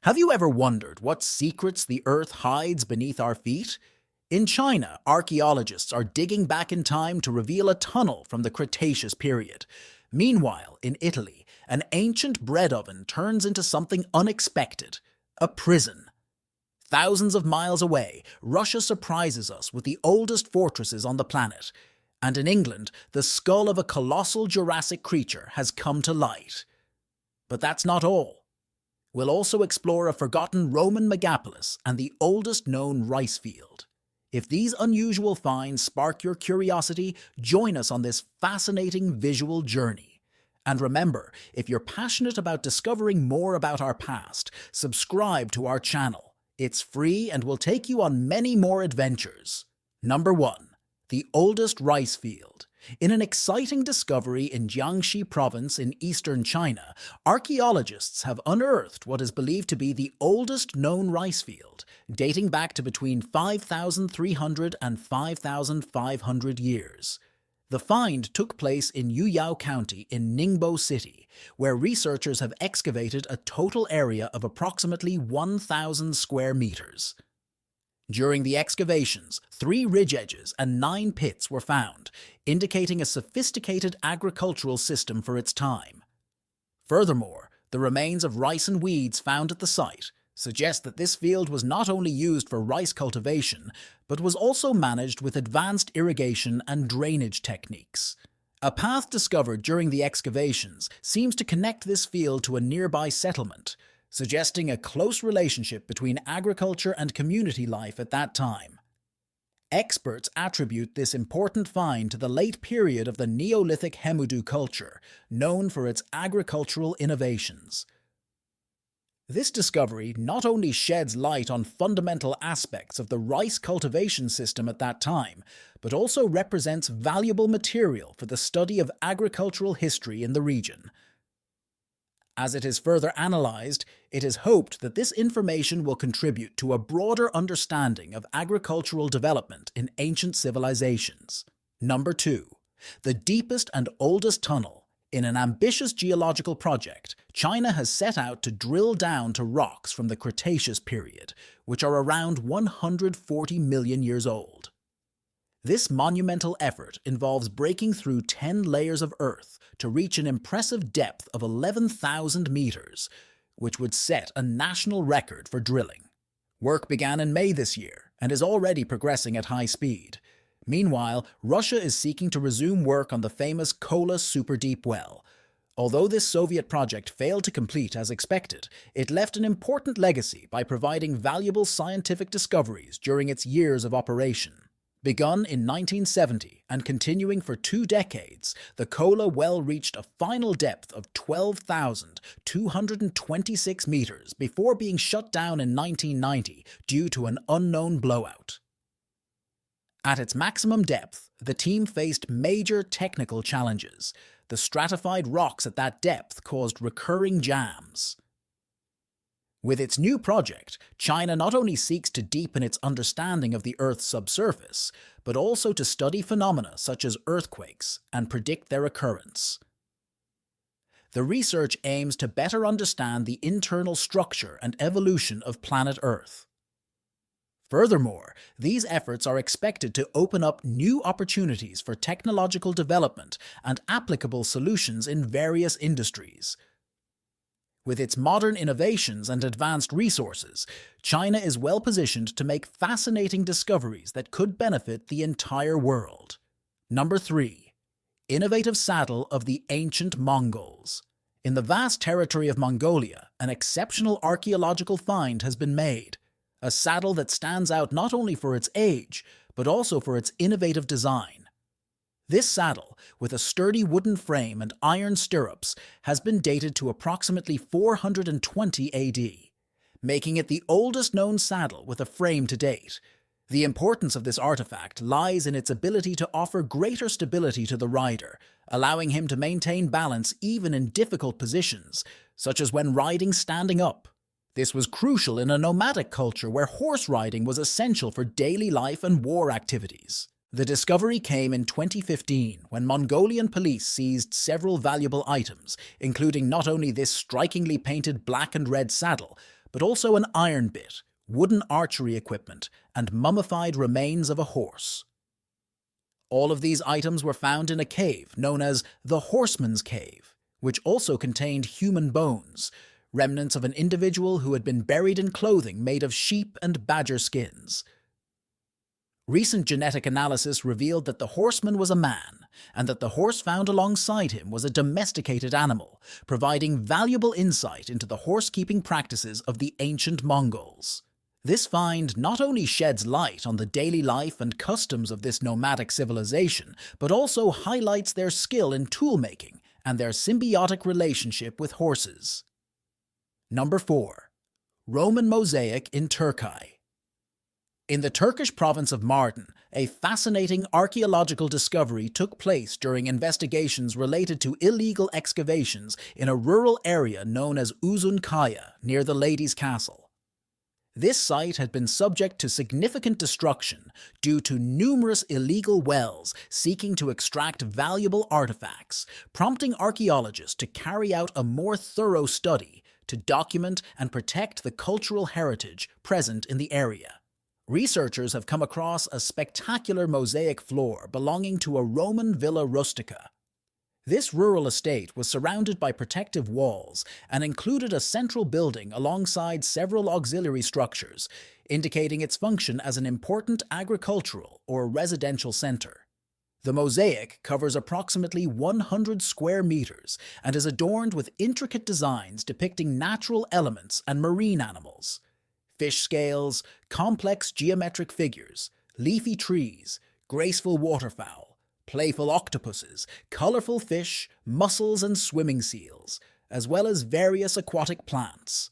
Have you ever wondered what secrets the Earth hides beneath our feet? In China, archaeologists are digging back in time to reveal a tunnel from the Cretaceous period. Meanwhile, in Italy, an ancient bread oven turns into something unexpected: a prison. Thousands of miles away, Russia surprises us with the oldest fortresses on the planet. And in England, the skull of a colossal Jurassic creature has come to light. But that's not all. We'll also explore a forgotten Roman megapolis and the oldest known rice field. If these unusual finds spark your curiosity, join us on this fascinating visual journey. And remember, if you're passionate about discovering more about our past, subscribe to our channel. It's free and will take you on many more adventures. Number 1. The oldest rice field. In an exciting discovery in Jiangxi province in eastern China, archaeologists have unearthed what is believed to be the oldest known rice field, dating back to between 5,300 and 5,500 years. The find took place in Yuyao County in Ningbo City, where researchers have excavated a total area of approximately 1,000 square meters. During the excavations, 3 ridge edges and 9 pits were found, indicating a sophisticated agricultural system for its time. Furthermore, the remains of rice and weeds found at the site suggest that this field was not only used for rice cultivation, but was also managed with advanced irrigation and drainage techniques. A path discovered during the excavations seems to connect this field to a nearby settlement, suggesting a close relationship between agriculture and community life at that time. Experts attribute this important find to the late period of the Neolithic Hemudu culture, known for its agricultural innovations. This discovery not only sheds light on fundamental aspects of the rice cultivation system at that time, but also represents valuable material for the study of agricultural history in the region. As it is further analyzed, it is hoped that this information will contribute to a broader understanding of agricultural development in ancient civilizations. Number 2. The deepest and oldest tunnel. In an ambitious geological project, China has set out to drill down to rocks from the Cretaceous period, which are around 140 million years old. This monumental effort involves breaking through 10 layers of earth to reach an impressive depth of 11,000 meters, which would set a national record for drilling. Work began in May this year and is already progressing at high speed. Meanwhile, Russia is seeking to resume work on the famous Kola super-deep well. Although this Soviet project failed to complete as expected, it left an important legacy by providing valuable scientific discoveries during its years of operation. Begun in 1970 and continuing for 2 decades, the Kola well reached a final depth of 12,226 meters before being shut down in 1990 due to an unknown blowout. At its maximum depth, the team faced major technical challenges. The stratified rocks at that depth caused recurring jams. With its new project, China not only seeks to deepen its understanding of the Earth's subsurface, but also to study phenomena such as earthquakes and predict their occurrence. The research aims to better understand the internal structure and evolution of planet Earth. Furthermore, these efforts are expected to open up new opportunities for technological development and applicable solutions in various industries. With its modern innovations and advanced resources, China is well positioned to make fascinating discoveries that could benefit the entire world. Number 3. Innovative saddle of the ancient Mongols. In the vast territory of Mongolia, an exceptional archaeological find has been made. A saddle that stands out not only for its age, but also for its innovative design. This saddle, with a sturdy wooden frame and iron stirrups, has been dated to approximately 420 AD, making it the oldest known saddle with a frame to date. The importance of this artifact lies in its ability to offer greater stability to the rider, allowing him to maintain balance even in difficult positions, such as when riding standing up. This was crucial in a nomadic culture where horse riding was essential for daily life and war activities. The discovery came in 2015 when Mongolian police seized several valuable items, including not only this strikingly painted black and red saddle, but also an iron bit, wooden archery equipment, and mummified remains of a horse. All of these items were found in a cave known as the Horseman's Cave, which also contained human bones, remnants of an individual who had been buried in clothing made of sheep and badger skins. Recent genetic analysis revealed that the horseman was a man, and that the horse found alongside him was a domesticated animal, providing valuable insight into the horse-keeping practices of the ancient Mongols. This find not only sheds light on the daily life and customs of this nomadic civilization, but also highlights their skill in tool-making and their symbiotic relationship with horses. Number 4. Roman mosaic in Turkey. In the Turkish province of Mardin, a fascinating archaeological discovery took place during investigations related to illegal excavations in a rural area known as Uzunkaya, near the Lady's Castle. This site had been subject to significant destruction due to numerous illegal wells seeking to extract valuable artifacts, prompting archaeologists to carry out a more thorough study to document and protect the cultural heritage present in the area. Researchers have come across a spectacular mosaic floor belonging to a Roman villa rustica. This rural estate was surrounded by protective walls and included a central building alongside several auxiliary structures, indicating its function as an important agricultural or residential center. The mosaic covers approximately 100 square meters and is adorned with intricate designs depicting natural elements and marine animals. Fish scales, complex geometric figures, leafy trees, graceful waterfowl, playful octopuses, colorful fish, mussels and swimming seals, as well as various aquatic plants.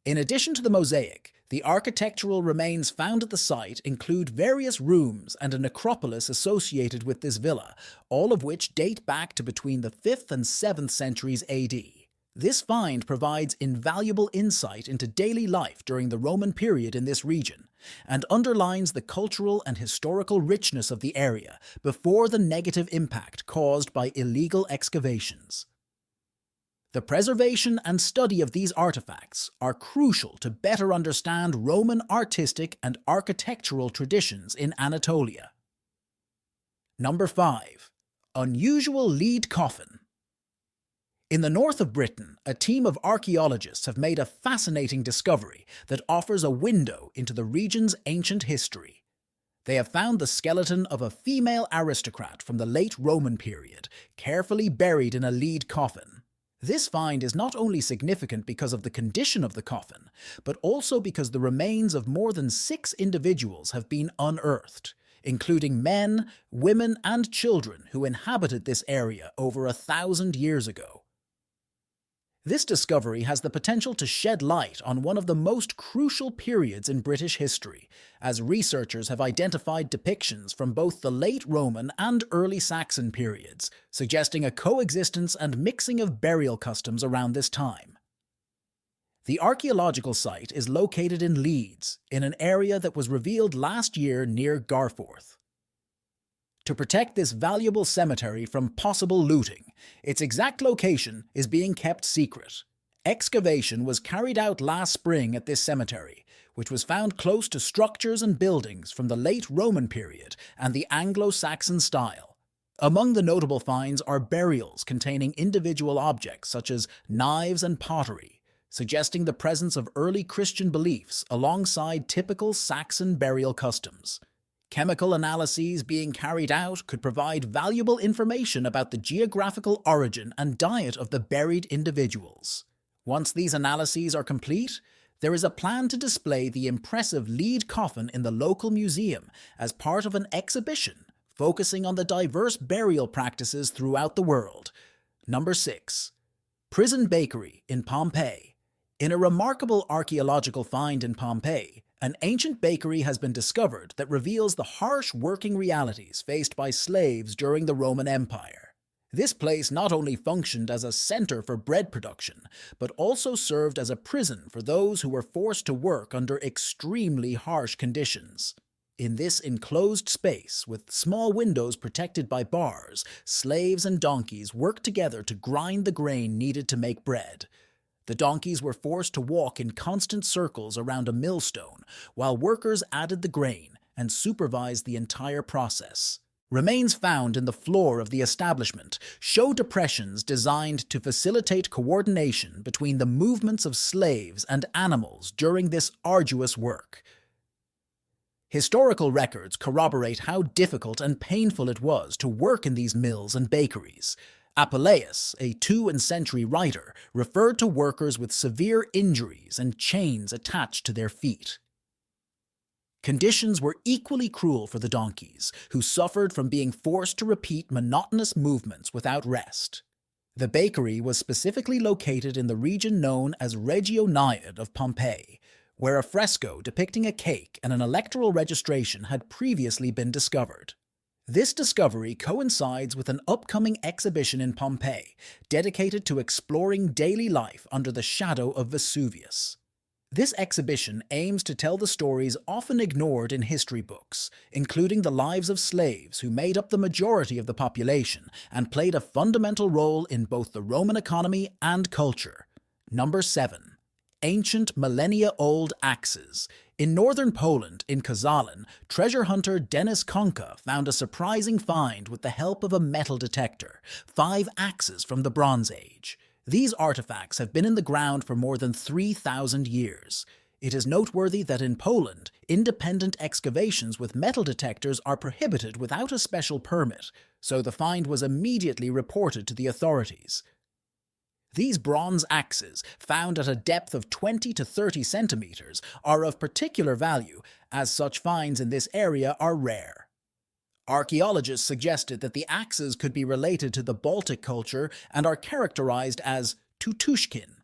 In addition to the mosaic, the architectural remains found at the site include various rooms and a necropolis associated with this villa, all of which date back to between the 5th and 7th centuries AD. This find provides invaluable insight into daily life during the Roman period in this region, and underlines the cultural and historical richness of the area before the negative impact caused by illegal excavations. The preservation and study of these artifacts are crucial to better understand Roman artistic and architectural traditions in Anatolia. Number 5. Unusual lead coffin. In the north of Britain, a team of archaeologists have made a fascinating discovery that offers a window into the region's ancient history. They have found the skeleton of a female aristocrat from the late Roman period, carefully buried in a lead coffin. This find is not only significant because of the condition of the coffin, but also because the remains of more than 6 individuals have been unearthed, including men, women, and children who inhabited this area over 1,000 years ago. This discovery has the potential to shed light on one of the most crucial periods in British history, as researchers have identified depictions from both the late Roman and early Saxon periods, suggesting a coexistence and mixing of burial customs around this time. The archaeological site is located in Leeds, in an area that was revealed last year near Garforth. To protect this valuable cemetery from possible looting, its exact location is being kept secret. Excavation was carried out last spring at this cemetery, which was found close to structures and buildings from the late Roman period and the Anglo-Saxon style. Among the notable finds are burials containing individual objects such as knives and pottery, suggesting the presence of early Christian beliefs alongside typical Saxon burial customs. Chemical analyses being carried out could provide valuable information about the geographical origin and diet of the buried individuals. Once these analyses are complete, there is a plan to display the impressive lead coffin in the local museum as part of an exhibition focusing on the diverse burial practices throughout the world. Number 6. Prison Bakery in Pompeii. In a remarkable archaeological find in Pompeii, an ancient bakery has been discovered that reveals the harsh working realities faced by slaves during the Roman Empire. This place not only functioned as a center for bread production, but also served as a prison for those who were forced to work under extremely harsh conditions. In this enclosed space, with small windows protected by bars, slaves and donkeys worked together to grind the grain needed to make bread. The donkeys were forced to walk in constant circles around a millstone, while workers added the grain and supervised the entire process. Remains found in the floor of the establishment show depressions designed to facilitate coordination between the movements of slaves and animals during this arduous work. Historical records corroborate how difficult and painful it was to work in these mills and bakeries. Apuleius, a 2nd century writer, referred to workers with severe injuries and chains attached to their feet. Conditions were equally cruel for the donkeys, who suffered from being forced to repeat monotonous movements without rest. The bakery was specifically located in the region known as Regio Naiad of Pompeii, where a fresco depicting a cake and an electoral registration had previously been discovered. This discovery coincides with an upcoming exhibition in Pompeii dedicated to exploring daily life under the shadow of Vesuvius. This exhibition aims to tell the stories often ignored in history books, including the lives of slaves who made up the majority of the population and played a fundamental role in both the Roman economy and culture. Number 7. Ancient millennia-old axes. In northern Poland, in Koszalin, treasure hunter Denis Konka found a surprising find with the help of a metal detector: 5 axes from the Bronze Age. These artifacts have been in the ground for more than 3,000 years. It is noteworthy that in Poland, independent excavations with metal detectors are prohibited without a special permit, so the find was immediately reported to the authorities. These bronze axes, found at a depth of 20 to 30 centimeters, are of particular value, as such finds in this area are rare. Archaeologists suggested that the axes could be related to the Baltic culture and are characterized as tutushkin.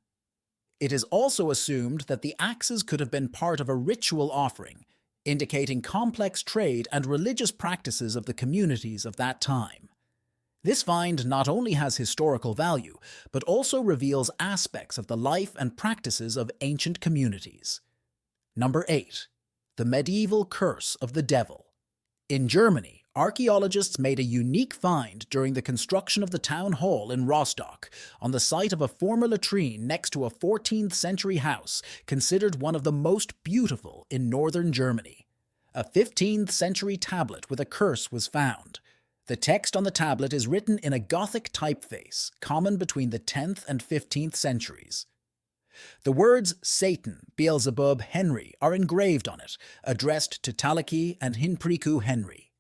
It is also assumed that the axes could have been part of a ritual offering, indicating complex trade and religious practices of the communities of that time. This find not only has historical value, but also reveals aspects of the life and practices of ancient communities. Number 8. The medieval curse of the devil. In Germany, archaeologists made a unique find during the construction of the town hall in Rostock, on the site of a former latrine next to a 14th century house considered one of the most beautiful in northern Germany. A 15th century tablet with a curse was found. The text on the tablet is written in a Gothic typeface, common between the 10th and 15th centuries. The words Satan, Beelzebub, Henry are engraved on it, addressed to Talaki and Hinpriku Henry.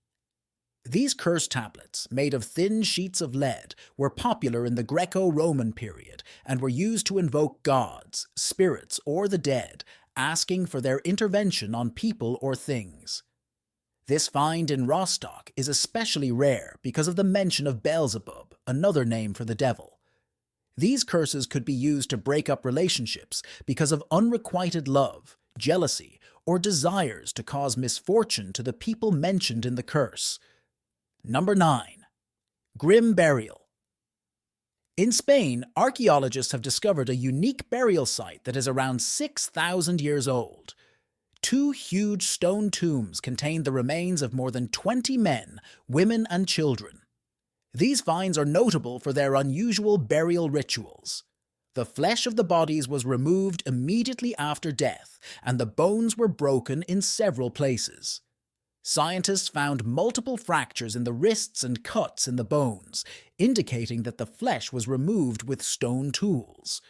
These curse tablets, made of thin sheets of lead, were popular in the Greco-Roman period and were used to invoke gods, spirits, or the dead, asking for their intervention on people or things. This find in Rostock is especially rare because of the mention of Beelzebub, another name for the devil. These curses could be used to break up relationships because of unrequited love, jealousy, or desires to cause misfortune to the people mentioned in the curse. Number 9. Grim burial. In Spain, archaeologists have discovered a unique burial site that is around 6,000 years old. 2 huge stone tombs contain the remains of more than 20 men, women, and children. These finds are notable for their unusual burial rituals. The flesh of the bodies was removed immediately after death, and the bones were broken in several places. Scientists found multiple fractures in the wrists and cuts in the bones, indicating that the flesh was removed with stone tools.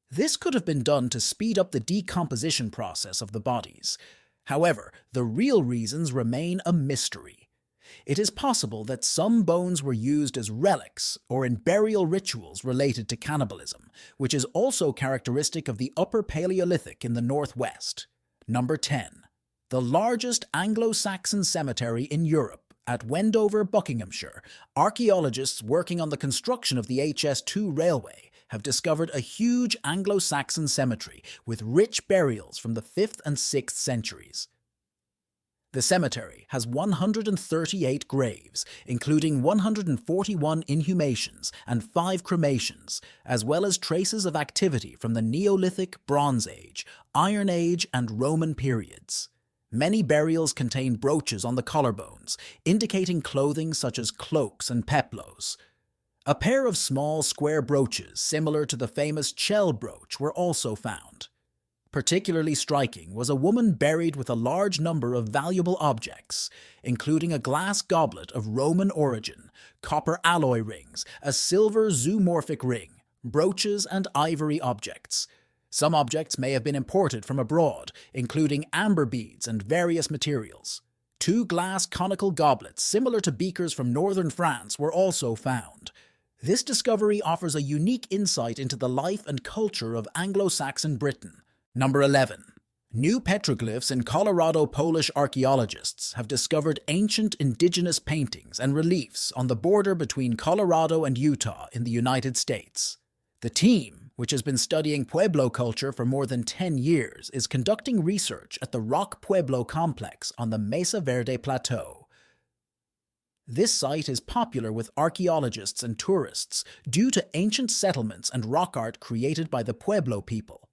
This could have been done to speed up the decomposition process of the bodies. However, the real reasons remain a mystery. It is possible that some bones were used as relics or in burial rituals related to cannibalism, which is also characteristic of the Upper Paleolithic in the Northwest. Number 10. The largest Anglo-Saxon cemetery in Europe, at Wendover, Buckinghamshire, archaeologists working on the construction of the HS2 railway have discovered a huge Anglo-Saxon cemetery with rich burials from the 5th and 6th centuries. The cemetery has 138 graves, including 141 inhumations and 5 cremations, as well as traces of activity from the Neolithic, Bronze Age, Iron Age, and Roman periods. Many burials contain brooches on the collarbones, indicating clothing such as cloaks and peplos. A pair of small square brooches similar to the famous Chell brooch were also found. Particularly striking was a woman buried with a large number of valuable objects, including a glass goblet of Roman origin, copper alloy rings, a silver zoomorphic ring, brooches, and ivory objects. Some objects may have been imported from abroad, including amber beads and various materials. 2 glass conical goblets similar to beakers from northern France were also found. This discovery offers a unique insight into the life and culture of Anglo-Saxon Britain. Number 11. New petroglyphs in Colorado. Polish archaeologists have discovered ancient indigenous paintings and reliefs on the border between Colorado and Utah in the United States. The team, which has been studying Pueblo culture for more than 10 years, is conducting research at the Rock Pueblo complex on the Mesa Verde Plateau. This site is popular with archaeologists and tourists due to ancient settlements and rock art created by the Pueblo people.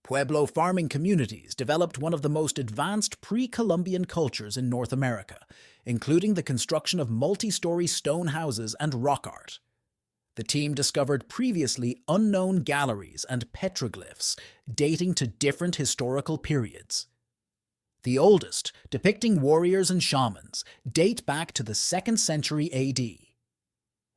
Pueblo farming communities developed one of the most advanced pre-Columbian cultures in North America, including the construction of multi-story stone houses and rock art. The team discovered previously unknown galleries and petroglyphs dating to different historical periods. The oldest, depicting warriors and shamans, date back to the 2nd century AD.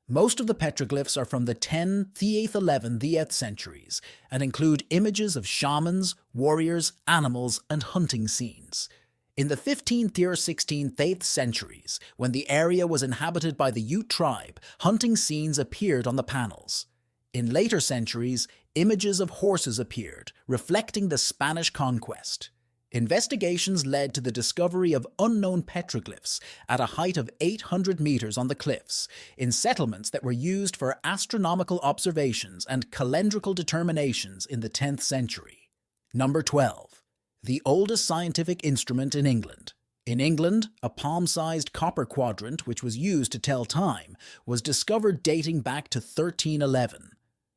Most of the petroglyphs are from the 10th, 11th, 8th centuries and include images of shamans, warriors, animals, and hunting scenes. In the 15th, 16th, 8th centuries, when the area was inhabited by the Ute tribe, hunting scenes appeared on the panels. In later centuries, images of horses appeared, reflecting the Spanish conquest. Investigations led to the discovery of unknown petroglyphs at a height of 800 meters on the cliffs, in settlements that were used for astronomical observations and calendrical determinations in the 10th century. Number 12. The oldest scientific instrument in England. In England, a palm-sized copper quadrant, which was used to tell time, was discovered dating back to 1311.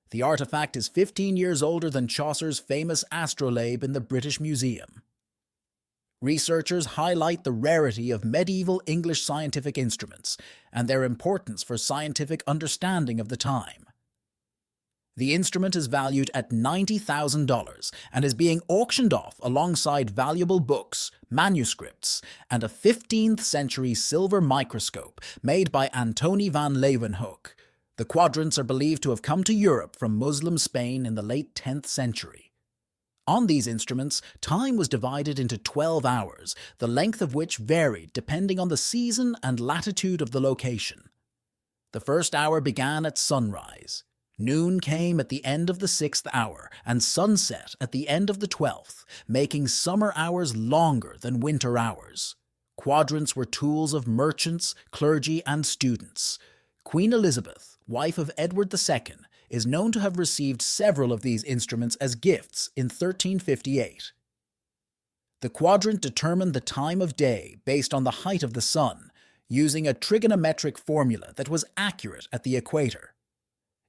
The artifact is 15 years older than Chaucer's famous astrolabe in the British Museum. Researchers highlight the rarity of medieval English scientific instruments and their importance for scientific understanding of the time. The instrument is valued at $90,000 and is being auctioned off alongside valuable books, manuscripts, and a 15th century silver microscope made by Antony van Leeuwenhoek. The quadrants are believed to have come to Europe from Muslim Spain in the late 10th century. On these instruments, time was divided into 12 hours, the length of which varied depending on the season and latitude of the location. The first hour began at sunrise. Noon came at the end of the 6th hour, and sunset at the end of the 12th, making summer hours longer than winter hours. Quadrants were tools of merchants, clergy, and students. Queen Elizabeth, wife of Edward II, is known to have received several of these instruments as gifts in 1358. The quadrant determined the time of day based on the height of the sun, using a trigonometric formula that was accurate at the equator.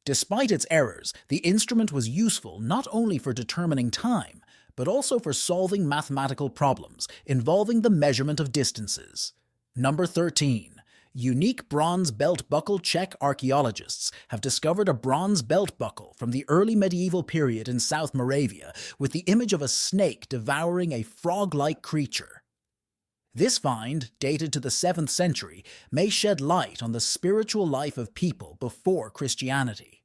Despite its errors, the instrument was useful not only for determining time, but also for solving mathematical problems involving the measurement of distances. Number 13. Unique bronze belt buckle. Czech archaeologists have discovered a bronze belt buckle from the early medieval period in South Moravia with the image of a snake devouring a frog-like creature. This find, dated to the 7th century, may shed light on the spiritual life of people before Christianity.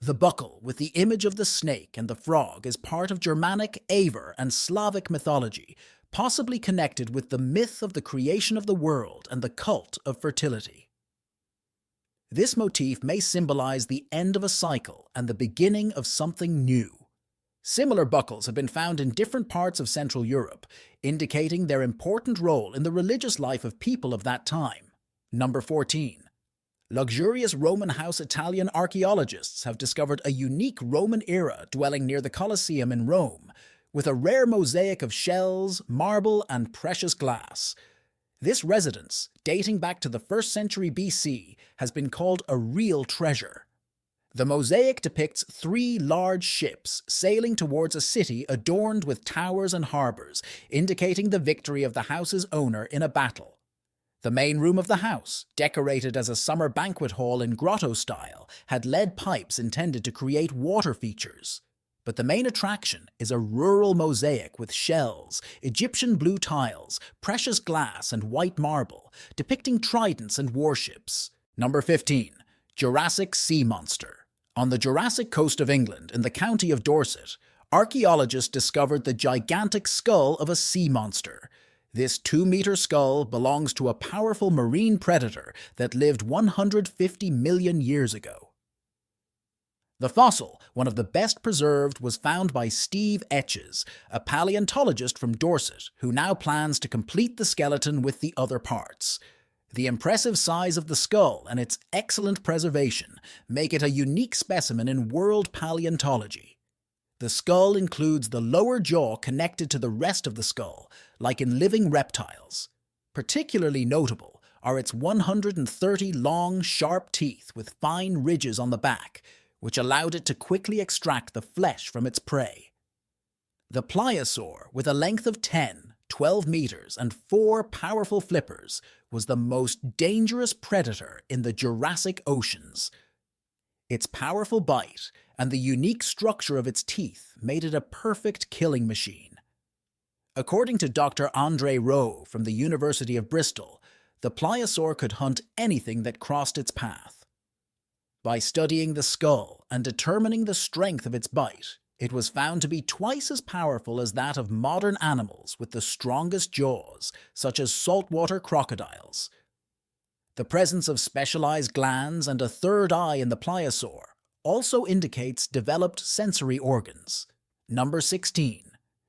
The buckle with the image of the snake and the frog is part of Germanic, Avar, and Slavic mythology, possibly connected with the myth of the creation of the world and the cult of fertility. This motif may symbolize the end of a cycle and the beginning of something new. Similar buckles have been found in different parts of Central Europe, indicating their important role in the religious life of people of that time. Number 14. Luxurious Roman house. Italian archaeologists have discovered a unique Roman-era dwelling near the Colosseum in Rome, with a rare mosaic of shells, marble, and precious glass. This residence, dating back to the 1st century BC, has been called a real treasure. The mosaic depicts 3 large ships sailing towards a city adorned with towers and harbors, indicating the victory of the house's owner in a battle. The main room of the house, decorated as a summer banquet hall in grotto style, had lead pipes intended to create water features. But the main attraction is a rural mosaic with shells, Egyptian blue tiles, precious glass and white marble, depicting tridents and warships. Number 15. Jurassic Sea Monster. On the Jurassic coast of England, in the county of Dorset, archaeologists discovered the gigantic skull of a sea monster. This 2-meter skull belongs to a powerful marine predator that lived 150 million years ago. The fossil, one of the best preserved, was found by Steve Etches, a paleontologist from Dorset, who now plans to complete the skeleton with the other parts. The impressive size of the skull and its excellent preservation make it a unique specimen in world paleontology. The skull includes the lower jaw connected to the rest of the skull, like in living reptiles. Particularly notable are its 130 long, sharp teeth with fine ridges on the back, which allowed it to quickly extract the flesh from its prey. The pliosaur, with a length of 10, 12 meters and 4 powerful flippers, was the most dangerous predator in the Jurassic oceans. Its powerful bite and the unique structure of its teeth made it a perfect killing machine. According to Dr. Andre Rowe from the University of Bristol, the pliosaur could hunt anything that crossed its path. By studying the skull and determining the strength of its bite, it was found to be twice as powerful as that of modern animals with the strongest jaws, such as saltwater crocodiles. The presence of specialized glands and a third eye in the pliosaur also indicates developed sensory organs. Number 16.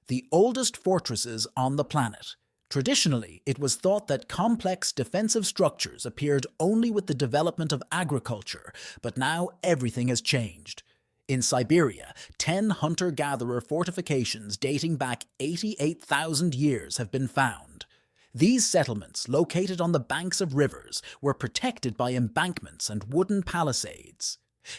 The oldest fortresses on the planet. Traditionally, it was thought that complex defensive structures appeared only with the development of agriculture, but now everything has changed. In Siberia, 10 hunter-gatherer fortifications dating back 88,000 years have been found. These settlements, located on the banks of rivers, were protected by embankments and wooden palisades.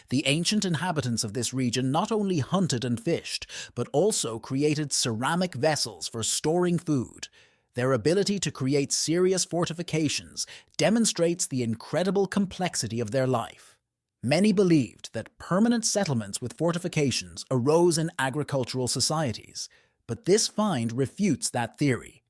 The ancient inhabitants of this region not only hunted and fished, but also created ceramic vessels for storing food. Their ability to create serious fortifications demonstrates the incredible complexity of their life. Many believed that permanent settlements with fortifications arose in agricultural societies, but this find refutes that theory.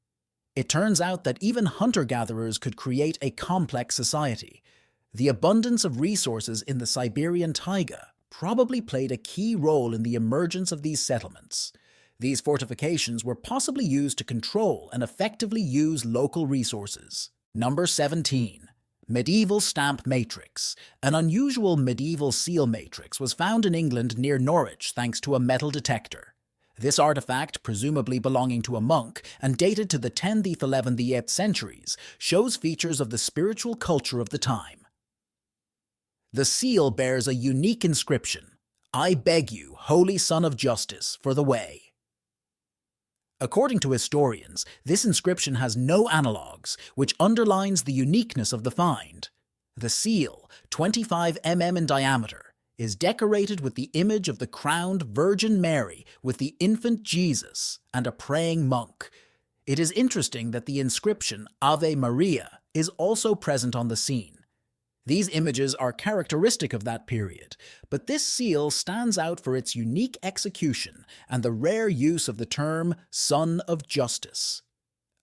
It turns out that even hunter-gatherers could create a complex society. The abundance of resources in the Siberian taiga probably played a key role in the emergence of these settlements. These fortifications were possibly used to control and effectively use local resources. Number 17. Medieval Stamp Matrix. An unusual medieval seal matrix was found in England near Norwich thanks to a metal detector. This artifact, presumably belonging to a monk and dated to the 10th, 11th, 8th centuries, shows features of the spiritual culture of the time. The seal bears a unique inscription, "I beg you, Holy Son of Justice, for the way." According to historians, this inscription has no analogues, which underlines the uniqueness of the find. The seal, 25 mm in diameter, is decorated with the image of the crowned Virgin Mary with the infant Jesus and a praying monk. It is interesting that the inscription Ave Maria is also present on the scene. These images are characteristic of that period, but this seal stands out for its unique execution and the rare use of the term Son of Justice.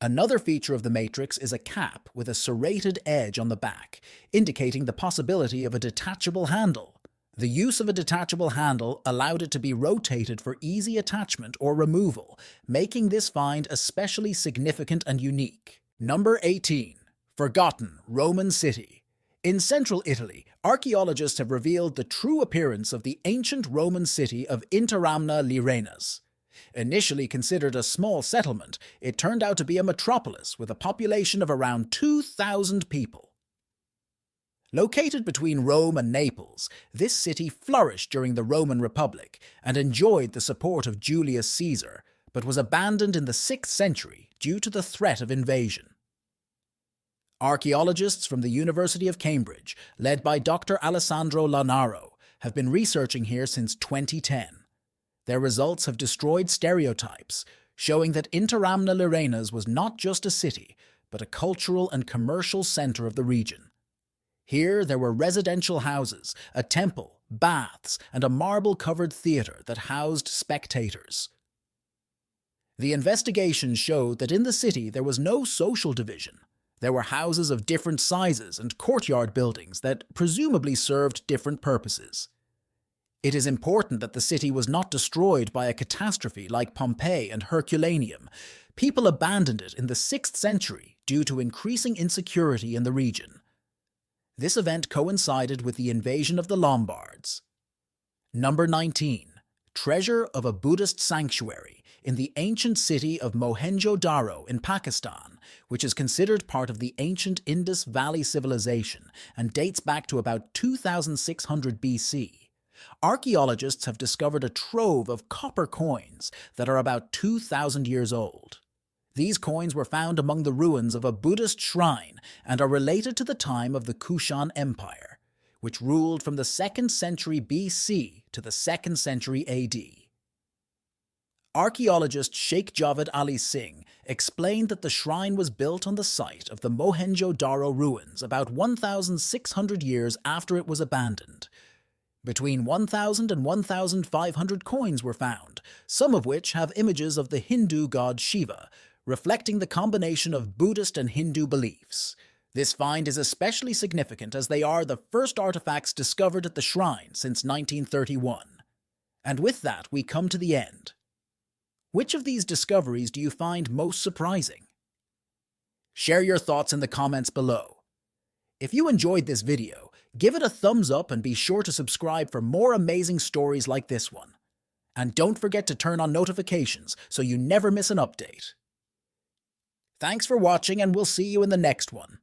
Another feature of the matrix is a cap with a serrated edge on the back, indicating the possibility of a detachable handle. The use of a detachable handle allowed it to be rotated for easy attachment or removal, making this find especially significant and unique. Number 18. Forgotten Roman City. In central Italy, archaeologists have revealed the true appearance of the ancient Roman city of Interamna Lirenas. Initially considered a small settlement, it turned out to be a metropolis with a population of around 2,000 people. Located between Rome and Naples, this city flourished during the Roman Republic and enjoyed the support of Julius Caesar, but was abandoned in the 6th century due to the threat of invasion. Archaeologists from the University of Cambridge, led by Dr. Alessandro Lanaro, have been researching here since 2010. Their results have destroyed stereotypes, showing that Interamna Lirenas was not just a city, but a cultural and commercial center of the region. Here there were residential houses, a temple, baths, and a marble-covered theater that housed spectators. The investigation showed that in the city there was no social division. There were houses of different sizes and courtyard buildings that presumably served different purposes. It is important that the city was not destroyed by a catastrophe like Pompeii and Herculaneum. People abandoned it in the 6th century due to increasing insecurity in the region. This event coincided with the invasion of the Lombards. Number 19. Treasure of a Buddhist sanctuary in the ancient city of Mohenjo-Daro in Pakistan, which is considered part of the ancient Indus Valley civilization and dates back to about 2600 BC. Archaeologists have discovered a trove of copper coins that are about 2,000 years old. These coins were found among the ruins of a Buddhist shrine and are related to the time of the Kushan Empire, which ruled from the 2nd century BC to the 2nd century AD. Archaeologist Sheikh Javed Ali Singh explained that the shrine was built on the site of the Mohenjo-Daro ruins about 1,600 years after it was abandoned. Between 1,000 and 1,500 coins were found, some of which have images of the Hindu god Shiva, reflecting the combination of Buddhist and Hindu beliefs. This find is especially significant as they are the first artifacts discovered at the shrine since 1931. And with that, we come to the end. Which of these discoveries do you find most surprising? Share your thoughts in the comments below. If you enjoyed this video, give it a thumbs up and be sure to subscribe for more amazing stories like this one. And don't forget to turn on notifications so you never miss an update. Thanks for watching, and we'll see you in the next one.